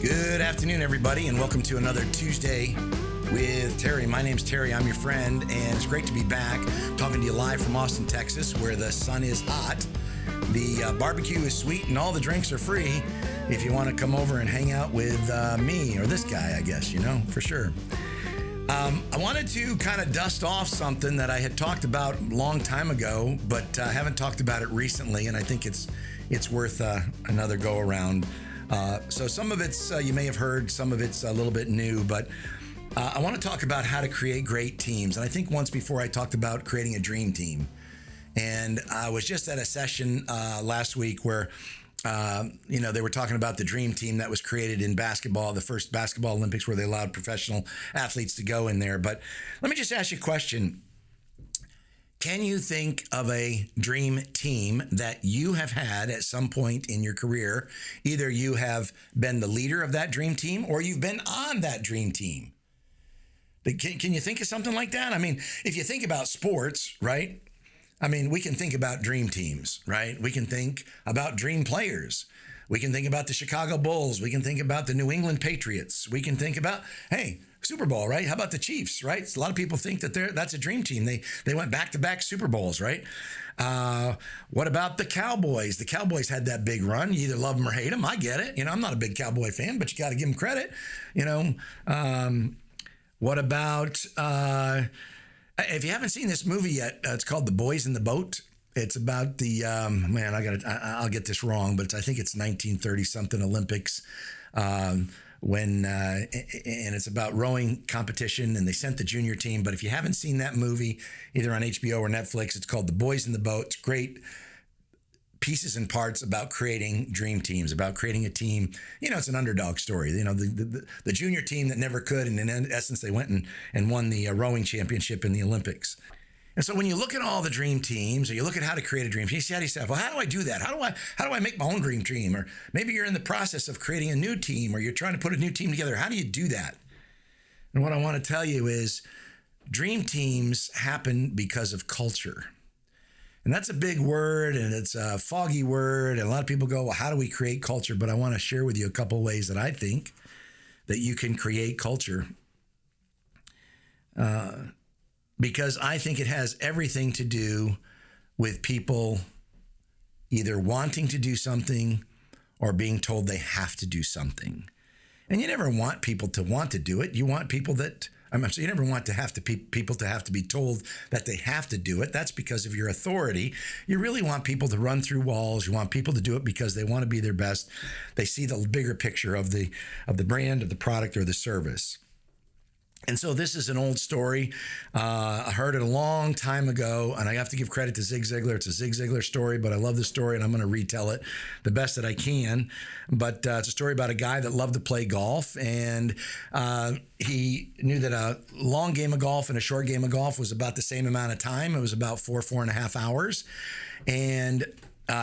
Good afternoon, everybody, and welcome to another Tuesday with Terry. My name's Terry. I'm your friend, and it's great to be back talking to you live from Austin, Texas, where the sun is hot. The barbecue is sweet, and all the drinks are free if you want to come over and hang out with me or this guy, I guess, for sure. I wanted to kind of dust off something that I had talked about a long time ago, but haven't talked about it recently, and I think it's worth another go around. So some of it's you may have heard, some of it's a little bit new, but I want to talk about how to create great teams. And I think once before I talked about creating a dream team. And I was just at a session last week where, they were talking about the dream team that was created in basketball, the first basketball Olympics where they allowed professional athletes to go in there. But let me just ask you a question. Can you think of a dream team that you have had at some point in your career? Either you have been the leader of that dream team or you've been on that dream team. Can you think of something like that? I mean, if you think about sports, right? I mean, we can think about dream teams, right? We can think about dream players. We can think about the Chicago Bulls. We can think about the New England Patriots. We can think about, hey, Super Bowl, right? How about the Chiefs, right? A lot of people think that that's a dream team. They went back-to-back Super Bowls, right? What about the Cowboys? The Cowboys had that big run. You either love them or hate them. I get it. I'm not a big Cowboy fan, but you got to give them credit. What about, if you haven't seen this movie yet, it's called The Boys in the Boat. It's about the, I'll get this wrong, but I think it's 1930-something Olympics. And it's about rowing competition, and they sent the junior team. But if you haven't seen that movie, either on HBO or Netflix, it's called The Boys in the Boat. It's great pieces and parts about creating dream teams, about creating a team. It's an underdog story. The junior team that never could, and in essence, they went and won the rowing championship in the Olympics. And so when you look at all the dream teams, or you look at how to create a dream team, you say to yourself, well, how do I do that? How do I make my own dream team? Or maybe you're in the process of creating a new team, or you're trying to put a new team together. How do you do that? And what I want to tell you is dream teams happen because of culture. And that's a big word, and it's a foggy word. And a lot of people go, well, how do we create culture? But I want to share with you a couple ways that I think that you can create culture. Because I think it has everything to do with people either wanting to do something or being told they have to do something. And you never want people to want to do it. You want people that, you never want to have to people to have to be told that they have to do it. That's because of your authority. You really want people to run through walls. You want people to do it because they want to be their best. They see the bigger picture of the brand, of the product, or the service. And so this is an old story. I heard it a long time ago, and I have to give credit to Zig Ziglar. It's a Zig Ziglar story, but I love the story, and I'm going to retell it the best that I can. But it's a story about a guy that loved to play golf, and he knew that a long game of golf and a short game of golf was about the same amount of time. It was about 4.5 hours. And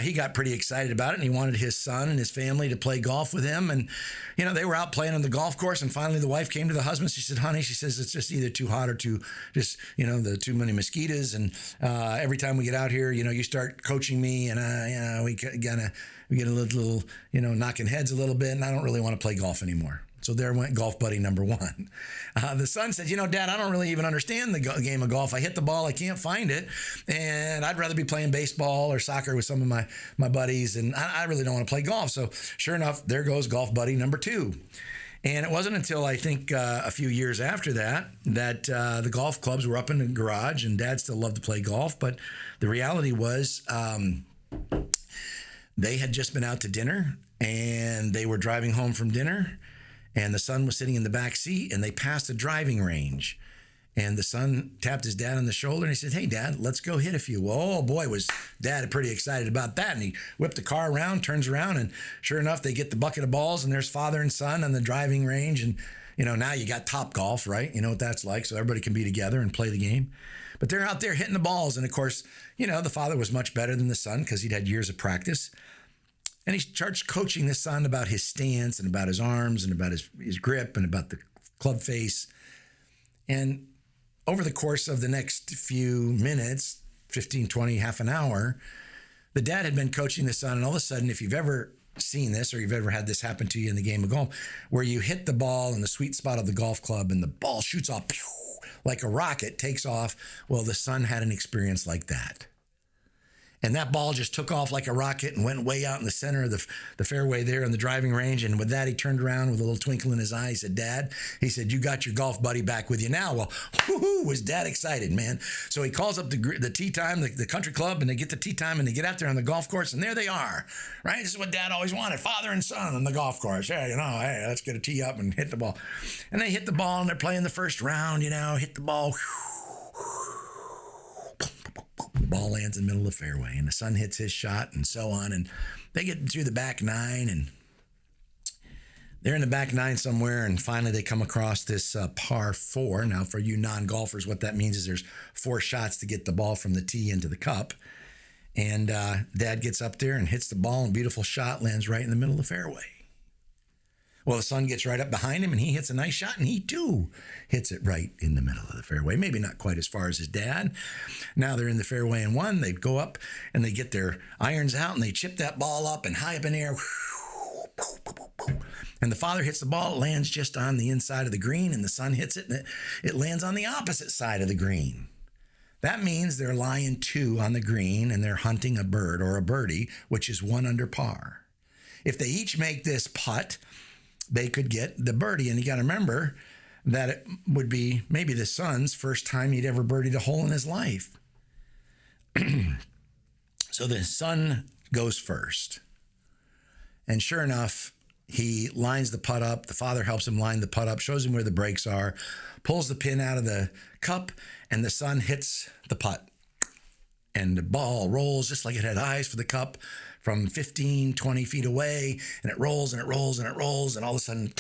he got pretty excited about it, and he wanted his son and his family to play golf with him. And, they were out playing on the golf course, and finally the wife came to the husband. She said, honey, she says, it's just either too hot or too too many mosquitoes. And every time we get out here, you start coaching me, and, we get a little, knocking heads a little bit, and I don't really want to play golf anymore. So there went golf buddy number one. The son said, Dad, I don't really even understand the game of golf. I hit the ball, I can't find it. And I'd rather be playing baseball or soccer with some of my buddies. And I really don't want to play golf. So sure enough, there goes golf buddy number two. And it wasn't until I think a few years after that the golf clubs were up in the garage, and Dad still loved to play golf. But the reality was they had just been out to dinner, and they were driving home from dinner. And the son was sitting in the back seat, and they passed a driving range. And the son tapped his dad on the shoulder, and he said, hey, Dad, let's go hit a few. Well, oh, boy, was Dad pretty excited about that. And he whipped the car around, turns around, and sure enough, they get the bucket of balls, and there's father and son on the driving range. And, now you got Top Golf, right? You know what that's like, so everybody can be together and play the game. But they're out there hitting the balls. And, of course, the father was much better than the son because he'd had years of practice. And he starts coaching the son about his stance and about his arms and about his grip and about the club face. And over the course of the next few minutes, 15, 20, half an hour, the dad had been coaching the son. And all of a sudden, if you've ever seen this or you've ever had this happen to you in the game of golf, where you hit the ball in the sweet spot of the golf club and the ball shoots off like a rocket, takes off. Well, the son had an experience like that. And that ball just took off like a rocket and went way out in the center of the fairway there in the driving range. And with that, he turned around with a little twinkle in his eye. He said, Dad, he said, you got your golf buddy back with you now. Well, whoo-hoo, was Dad excited, man. So he calls up the tee time, the country club, and they get the tee time, and they get out there on the golf course, and there they are, right? This is what Dad always wanted, father and son on the golf course. Yeah, hey, let's get a tee up and hit the ball. And they hit the ball, and they're playing the first round, hit the ball. The ball lands in the middle of the fairway, and the son hits his shot, and so on. And they get through the back nine, and they're in the back nine somewhere, and finally they come across this par 4. Now, for you non-golfers, what that means is there's 4 shots to get the ball from the tee into the cup. And Dad gets up there and hits the ball, and beautiful shot lands right in the middle of the fairway. Well, the son gets right up behind him, and he hits a nice shot, and he too hits it right in the middle of the fairway. Maybe not quite as far as his dad. Now they're in the fairway and one. They go up, and they get their irons out, and they chip that ball up and high up in the air. And the father hits the ball. It lands just on the inside of the green, and the son hits it, and it lands on the opposite side of the green. That means they're lying 2 on the green, and they're hunting a bird or a birdie, which is 1 under par. If they each make this putt, they could get the birdie. And you got to remember that it would be maybe the son's first time he'd ever birdied a hole in his life. So the son goes first. And sure enough, he lines the putt up. The father helps him line the putt up, shows him where the breaks are, pulls the pin out of the cup, and the son hits the putt. And the ball rolls just like it had eyes for the cup from 15, 20 feet away, and it rolls and it rolls and it rolls, and all of a sudden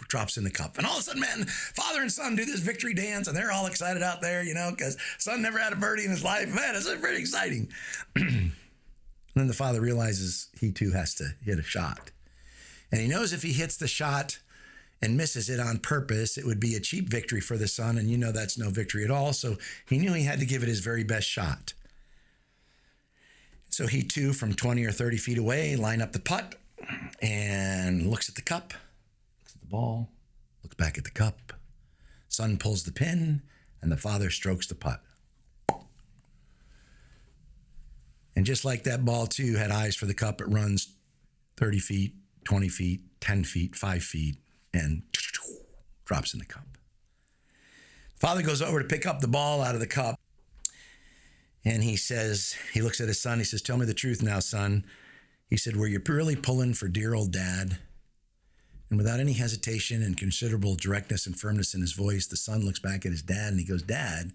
drops in the cup. And all of a sudden, man, father and son do this victory dance, and they're all excited out there, because son never had a birdie in his life. Man, it's pretty exciting. And then the father realizes he too has to hit a shot. And he knows if he hits the shot and misses it on purpose, it would be a cheap victory for the son, and that's no victory at all. So he knew he had to give it his very best shot. So he too, from 20 or 30 feet away, line up the putt and looks at the cup, looks at the ball, looks back at the cup. Son pulls the pin, and the father strokes the putt. And just like that ball too had eyes for the cup, it runs 30 feet, 20 feet, 10 feet, 5 feet, and drops in the cup. Father goes over to pick up the ball out of the cup. And he looks at his son, he says, tell me the truth now, son. He said, were you really pulling for dear old Dad? And without any hesitation and considerable directness and firmness in his voice, the son looks back at his dad and he goes, Dad,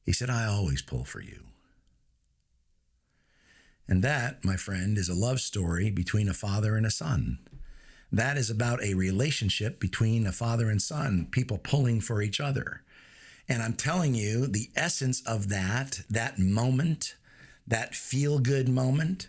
he said, I always pull for you. And that, my friend, is a love story between a father and a son. That is about a relationship between a father and son, people pulling for each other. And I'm telling you, the essence of that moment, that feel-good moment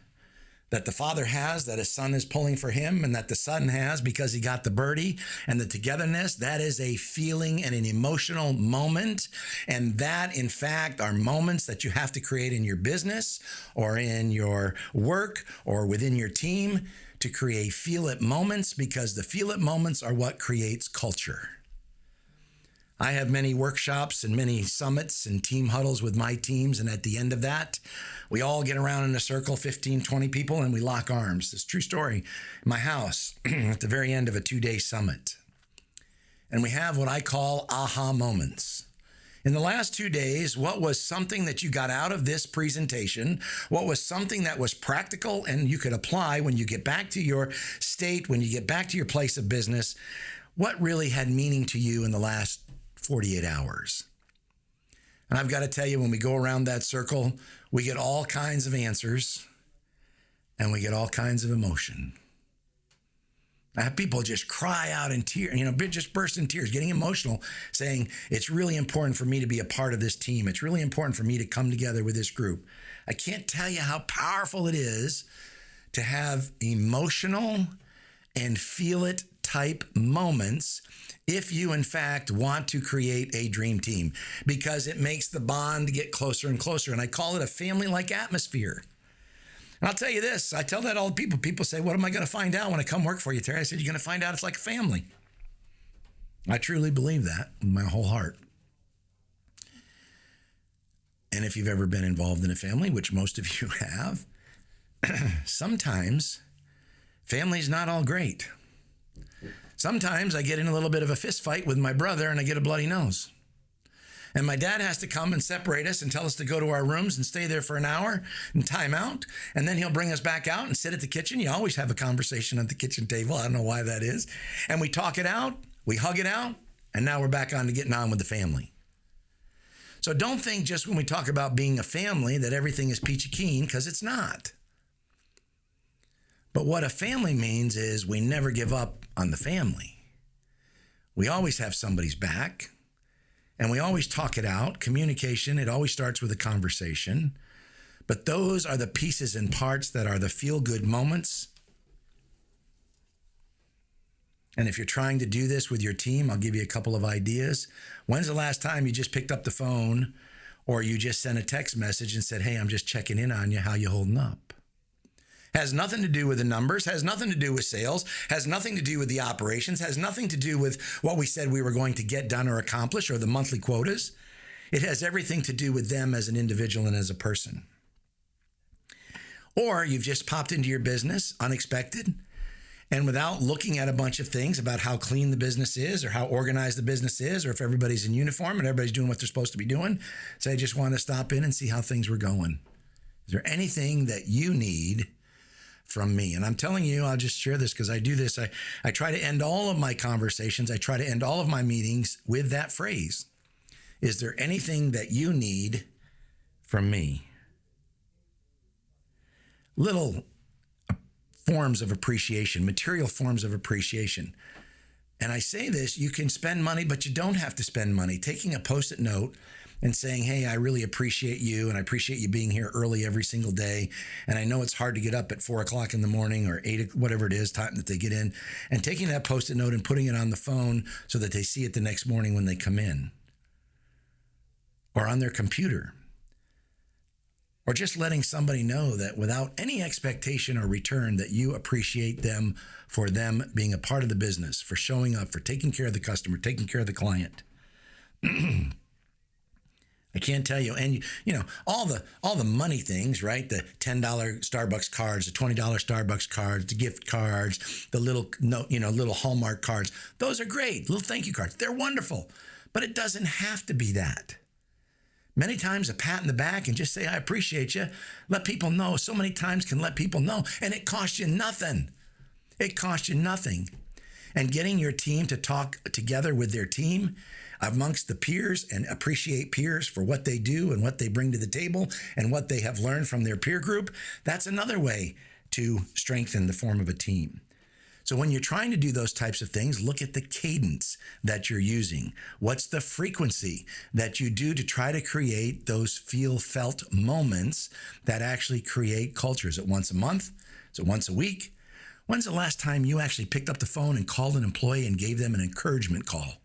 that the father has, that his son is pulling for him, and that the son has because he got the birdie, and the togetherness, that is a feeling and an emotional moment. And that, in fact, are moments that you have to create in your business or in your work or within your team to create feel-it moments, because the feel-it moments are what creates culture. I have many workshops and many summits and team huddles with my teams. And at the end of that, we all get around in a circle, 15, 20 people, and we lock arms. This is a true story. In my house, at the very end of a 2-day summit. And we have what I call aha moments. In the last 2 days, what was something that you got out of this presentation? What was something that was practical and you could apply when you get back to your state, when you get back to your place of business? What really had meaning to you in the last 48 hours? And I've got to tell you, when we go around that circle, we get all kinds of answers and we get all kinds of emotion. I have people just cry out in tears, just burst in tears, getting emotional, saying, it's really important for me to be a part of this team. It's really important for me to come together with this group. I can't tell you how powerful it is to have emotional and feel it type moments if you, in fact, want to create a dream team, because it makes the bond get closer and closer. And I call it a family-like atmosphere. And I'll tell you this. I tell that all the people. People say, what am I going to find out when I come work for you, Terry? I said, you're going to find out it's like a family. I truly believe that with my whole heart. And if you've ever been involved in a family, which most of you have, sometimes family's not all great. Sometimes I get in a little bit of a fist fight with my brother and I get a bloody nose. And my dad has to come and separate us and tell us to go to our rooms and stay there for an hour and time out. And then he'll bring us back out and sit at the kitchen. You always have a conversation at the kitchen table. I don't know why that is. And we talk it out, we hug it out, and now we're back on to getting on with the family. So don't think just when we talk about being a family that everything is peachy keen, because it's not. But what a family means is we never give up on the family. We always have somebody's back. And we always talk it out. Communication, it always starts with a conversation. But those are the pieces and parts that are the feel-good moments. And if you're trying to do this with your team, I'll give you a couple of ideas. When's the last time you just picked up the phone or you just sent a text message and said, hey, I'm just checking in on you. How you holding up? Has nothing to do with the numbers, has nothing to do with sales, has nothing to do with the operations, has nothing to do with what we said we were going to get done or accomplish or the monthly quotas. It has everything to do with them as an individual and as a person. Or you've just popped into your business unexpected and without looking at a bunch of things about how clean the business is or how organized the business is or if everybody's in uniform and everybody's doing what they're supposed to be doing, say, I just want to stop in and see how things were going. Is there anything that you need from me? And I'm telling you, I'll just share this because I do this. I try to end all of my conversations. I try to end all of my meetings with that phrase. Is there anything that you need from me? Little forms of appreciation, material forms of appreciation. And I say this, you can spend money, but you don't have to spend money. Taking a Post-it note and saying, hey, I really appreciate you and I appreciate you being here early every single day. And I know it's hard to get up at 4 o'clock in the morning or 8, whatever it is, time that they get in, and taking that Post-it note and putting it on the phone so that they see it the next morning when they come in or on their computer. Or just letting somebody know that without any expectation or return that you appreciate them for them being a part of the business, for showing up, for taking care of the customer, taking care of the client. I can't tell you, and you know, all the money things, right? The $10 Starbucks cards, the $20 Starbucks cards, the gift cards, the little little Hallmark cards. Those are great, little thank you cards. They're wonderful, but it doesn't have to be that. Many times a pat in the back and just say, I appreciate you. Let people know. So many times can let people know, and it costs you nothing. It costs you nothing. And getting your team to talk together with their team amongst the peers and appreciate peers for what they do and what they bring to the table and what they have learned from their peer group, that's another way to strengthen the form of a team. So when you're trying to do those types of things, look at the cadence that you're using. What's the frequency that you do to try to create those felt moments that actually create culture? Is it once a month? Is it once a week? When's the last time you actually picked up the phone and called an employee and gave them an encouragement call,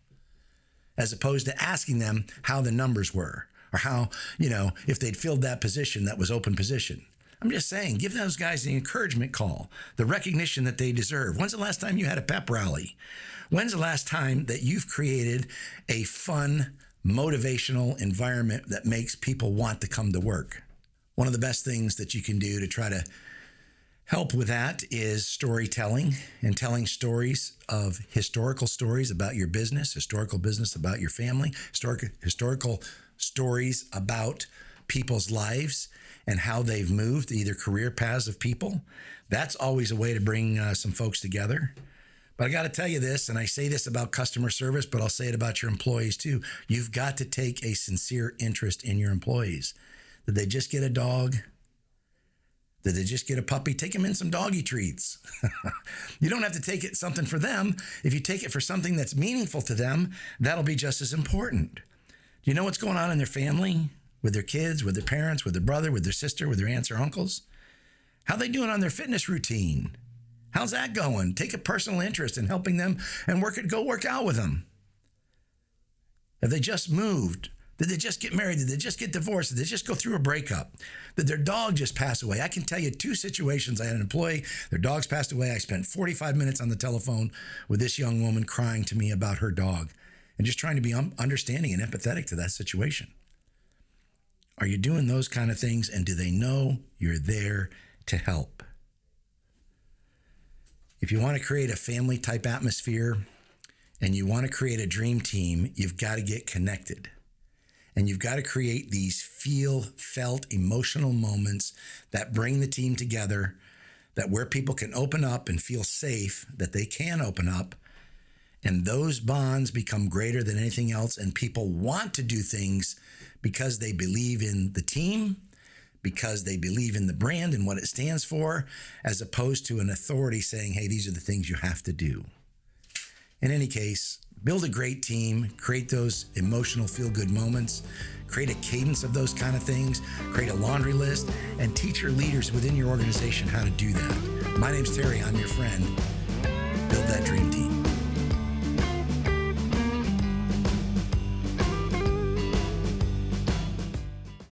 as opposed to asking them how the numbers were or how, if they'd filled that position that was open position? I'm just saying, give those guys the encouragement call, the recognition that they deserve. When's the last time you had a pep rally? When's the last time that you've created a fun, motivational environment that makes people want to come to work? One of the best things that you can do to try to help with that is storytelling and telling stories of historical stories about your business, historical business about your family, historical stories about people's lives and how they've moved, either career paths of people. That's always a way to bring some folks together. But I got to tell you this, and I say this about customer service, but I'll say it about your employees too. You've got to take a sincere interest in your employees. Did they just get a dog? Did they just get a puppy? Take them in some doggy treats. You don't have to take it something for them. If you take it for something that's meaningful to them, that'll be just as important. Do you know what's going on in their family? With their kids, with their parents, with their brother, with their sister, with their aunts or uncles? How they doing on their fitness routine? How's that going? Take a personal interest in helping them and go work out with them. Have they just moved? Did they just get married? Did they just get divorced? Did they just go through a breakup? Did their dog just pass away? I can tell you 2 situations. I had an employee, their dog's passed away. I spent 45 minutes on the telephone with this young woman crying to me about her dog and just trying to be understanding and empathetic to that situation. Are you doing those kind of things? And do they know you're there to help? If you want to create a family type atmosphere and you want to create a dream team, you've got to get connected. And you've got to create these felt, emotional moments that bring the team together, that where people can open up and feel safe, that they can open up. And those bonds become greater than anything else. And people want to do things because they believe in the team, because they believe in the brand and what it stands for, as opposed to an authority saying, hey, these are the things you have to do. In any case, build a great team, create those emotional feel-good moments, create a cadence of those kind of things, create a laundry list, and teach your leaders within your organization how to do that. My name's Terry, I'm your friend. Build that dream team.